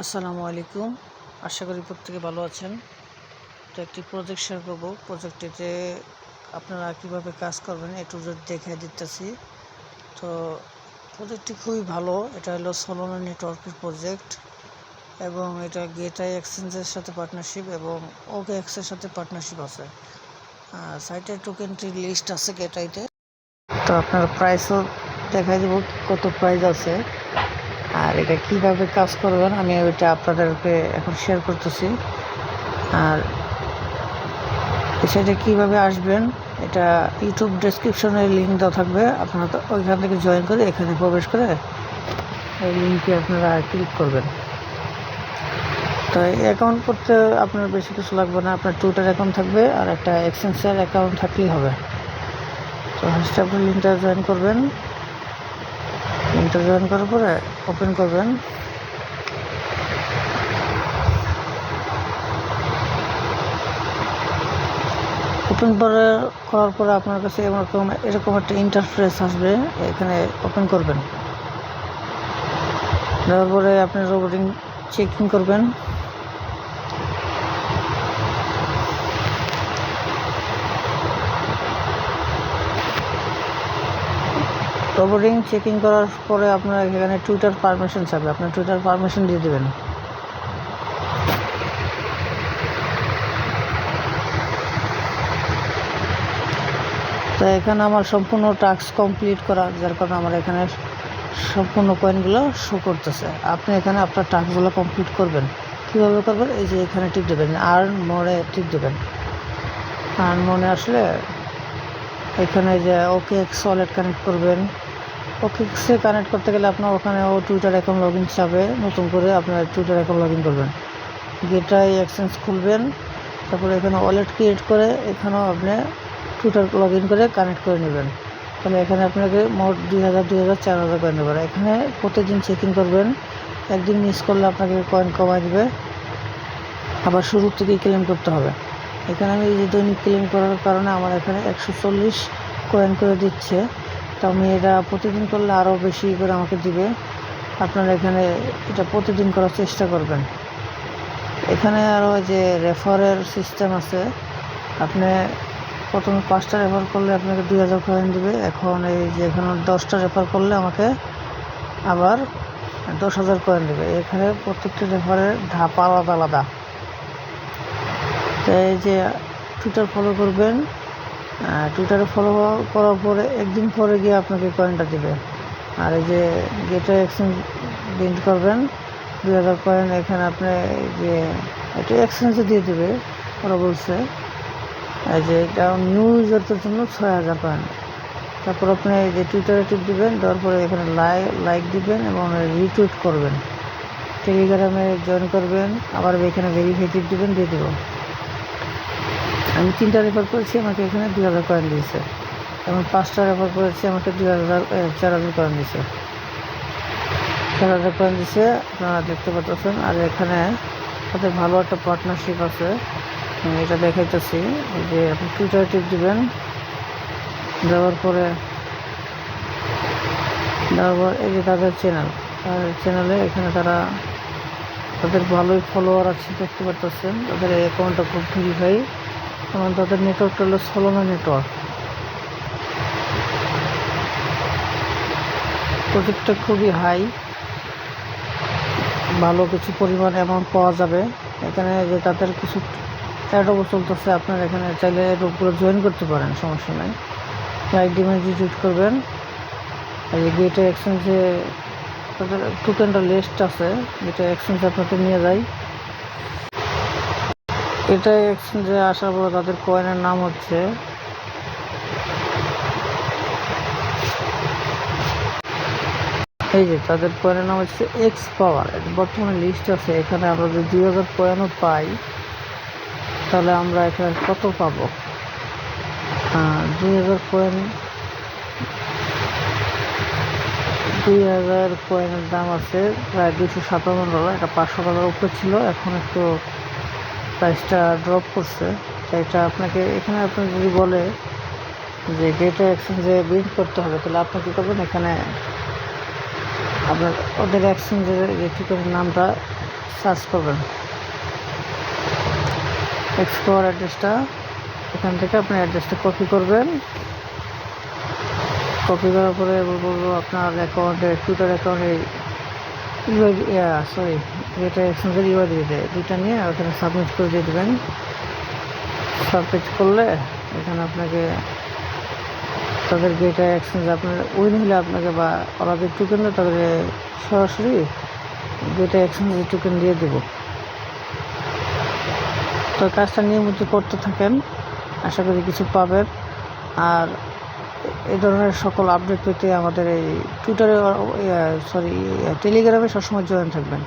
আসসালামু আলাইকুম। আশা করি প্রত্যেকে ভালো আছেন। তো একটি প্রজেক্ট শেয়ার করব। প্রজেক্টটিতে আপনারা কিভাবে কাজ করবেন এ টু জেড দেখিয়ে দিতেছি। তো প্রজেক্টটি খুবই ভালো। এটা হলো সোলোনা নেটওয়ার্কের প্রজেক্ট এবং এটা গেটআই এক্সচেঞ্জের সাথে পার্টনারশিপ এবং ওকে এক্সের সাথে পার্টনারশিপ আছে। সাইটের টোকেনটির লিস্ট আছে গেটআইতে। তো আপনার প্রাইসও দেখাই দেব কত প্রাইস আছে আর এটা কিভাবে কাজ করবেন আমি ওইটা আপনাদেরকে এখন শেয়ার করতেছি। আর সেটা কিভাবে আসবেন এটা ইউটিউব ডেসক্রিপশনে লিঙ্ক দেওয়া থাকবে, আপনারা তো ওইখান থেকে জয়েন করে এখানে প্রবেশ করে এই লিঙ্কে আপনারা ক্লিক করবেন। তো অ্যাকাউন্ট করতে আপনার বেশি কিছু লাগবে না, আপনার টুইটার অ্যাকাউন্ট থাকবে আর একটা এক্সচেঞ্জের অ্যাকাউন্ট থাকলেই হবে। তো ফার্স্টে আপনি লিঙ্কটা জয়েন করবেন। লিঙ্কটা জয়েন করার পরে ওপেন করবেন। ওপেন করার পরে আপনার কাছে এরকম একটা ইন্টারফেস আসবে, এখানে ওপেন করবেন। দেওয়ার পরে আপনি রোবোটিং চেকিং করবেন। রোবোটিং চেকিং করার পরে আপনার এখানে টুইটার পারমিশন থাকবে, আপনার টুইটার পারমিশন দিয়ে দেবেন। তো এখানে আমার সম্পূর্ণ টাস্ক কমপ্লিট করা, যার কারণে আমার এখানে সম্পূর্ণ কয়েনগুলো শো করতেছে। আপনি এখানে আপনার টাস্কগুলো কমপ্লিট করবেন। কীভাবে করবেন? এই যে এখানে টিপ দেবেন, আর্ন মোরে টিপ দেবেন। আর্ন মোরে আসলে এখানে যে ওকে এক্স ওয়ালেট কানেক্ট করবেন। ওকে এক্সে কানেক্ট করতে গেলে আপনার ওখানে টুইটার অ্যাকাউন্ট লগ ইন চাবে, নতুন করে আপনার টুইটার অ্যাকাউন্ট লগ ইন করবেন। গেটআই এক্সচেঞ্জ খুলবেন, তারপরে এখানে ওয়ালেট ক্রিয়েট করে এখানেও আপনি টুইটার লগ ইন করে কানেক্ট করে নেবেন। তাহলে এখানে আপনাকে মোট 2000, 4000 কয়েন দেবেন। এখানে প্রতিদিন চেকিং করবেন, একদিন মিস করলে আপনাকে কয়েন কমাই দেবে, আবার শুরু থেকেই ক্লেম করতে হবে। এখানে আমি এই যে দৈনিক ক্লেম করার কারণে আমার এখানে 140 কয়েন করে দিচ্ছে। তো আমি এটা প্রতিদিন করলে আরও বেশি করে আমাকে দিবে। আপনারা এখানে এটা প্রতিদিন করার চেষ্টা করবেন। এখানে আরও যে রেফারের সিস্টেম আছে, আপনি প্রথমে 5টা রেফার করলে আপনাকে 2000 কয়েন দেবে। এখন এই যে এখানে 10টা রেফার করলে আমাকে আবার 10,000 কয়েন দেবে। এখানে প্রত্যেকটা রেফারের ধাপ আলাদা আলাদা। তো এই যে টুইটার ফলো করবেন, টুইটারে ফলো করার পরে একদিন পরে গিয়ে আপনাকে কয়েনটা দেবে। আর এই যে গেটআই এক্সচেঞ্জ লিঙ্ক করবেন, 2000 কয়েন এখানে আপনি যে এটা এক্সচেঞ্জে দিয়ে দেবে। ওরা বলছে এই যে এটা নিউ ইউজারদের জন্য 6000 কয়েন। তারপর আপনি এই যে টুইটারে টিপ দেবেন, দেওয়ার পরে এখানে লাইক দিবেন এবং রিটুইট করবেন। টেলিগ্রামে জয়েন করবেন, আবার এখানে ভেরিফাই টিপ দিবেন, দিয়ে দেবো। আমি 3টা রেফার করেছি, আমাকে এখানে 2000 কয়েন দিয়েছে। এবং 5টা রেফার করেছি, আমাকে 4000 কয়েন দিয়েছে। 4000 কয়েন দিয়েছে, আপনারা দেখতে পাচ্ছেন। আর এখানে তাদের ভালো একটা পার্টনারশিপ আছে, আমি এটা দেখাইতেছি। এই যে আপনি টুইটারে টিপ দিবেন, দেওয়ার পর এই যে তাদের চ্যানেলে এখানে তাদের ভালোই ফলোয়ার আছে, দেখতে পাচ্ছেন। তাদের অ্যাকাউন্টটা খুব ভেরিফাই এবং তাদের নেটওয়ার্কটা হলো সোলোনা নেটওয়ার্ক। প্রজেক্টটা খুবই হাই, ভালো কিছু পরিমাণ অ্যামাউন্ট পাওয়া যাবে। এখানে যে তাদের কিছু অ্যাডও চলতেছে, আপনারা এখানে চাইলে অ্যাডগুলো জয়েন করতে পারেন, সমস্যা নাই। লাইক ডিমেন্ট রিটুইট করবেন। এই যে গেটআই এক্সচেঞ্জে তাদের টোকেনটা লিস্ট আছে, গেটআই এক্সচেঞ্জে আপনাকে নিয়ে যায়। গেটআই এক্সচেঞ্জে আসার পর তাদের কয়েনের নাম হচ্ছে এই যে তাদের কয়েনের নাম হচ্ছে এক্স পাওয়ার। বর্তমানে লিস্ট আছে। এখানে আমরা যদি 2000 কয়েনও পাই তাহলে আমরা এখানে কত পাবো? 2000 কয়েন, 2000 কয়েনের দাম আছে প্রায় $257। এটা $500 উপরে ছিল, এখন একটু প্রাইসটা ড্রপ করছে। এটা আপনাকে এখানে আপনার যদি বলে যে গেটআই এক্সচেঞ্জে বিল্ড করতে হবে, তাহলে আপনি কী করবেন? এখানে আপনার ওদের এক্সচেঞ্জের যে টোকেনের নামটা সার্চ করবেন। এক্সপ্লোর অ্যাড্রেসটা, এখান থেকে আপনি অ্যাড্রেসটা কপি করবেন। কপি করার পরে বলবো আপনার অ্যাকাউন্টে, টুইটার অ্যাকাউন্টে ইউআইডি, সরি, এটা এক্সচেঞ্জের ইউআইডি দুইটা নিয়ে ওখানে সাবমিট করে দিয়ে দেবেন। সাবমিট করলে এখানে আপনাকে তাদের গেটা এক্সচেঞ্জ আপনার উইন হলে আপনাকে বা ওরাদের টোকেন তাদের সরাসরি গেটা এক্সচেঞ্জের টোকেন দিয়ে দেব। তো কাজটা নিয়মিত করতে থাকেন, আশা করি কিছু পাবেন। আর এই ধরনের সকল আপডেট পেতে আমাদের এই টুইটারে টেলিগ্রামে সবসময় জয়েন থাকবেন।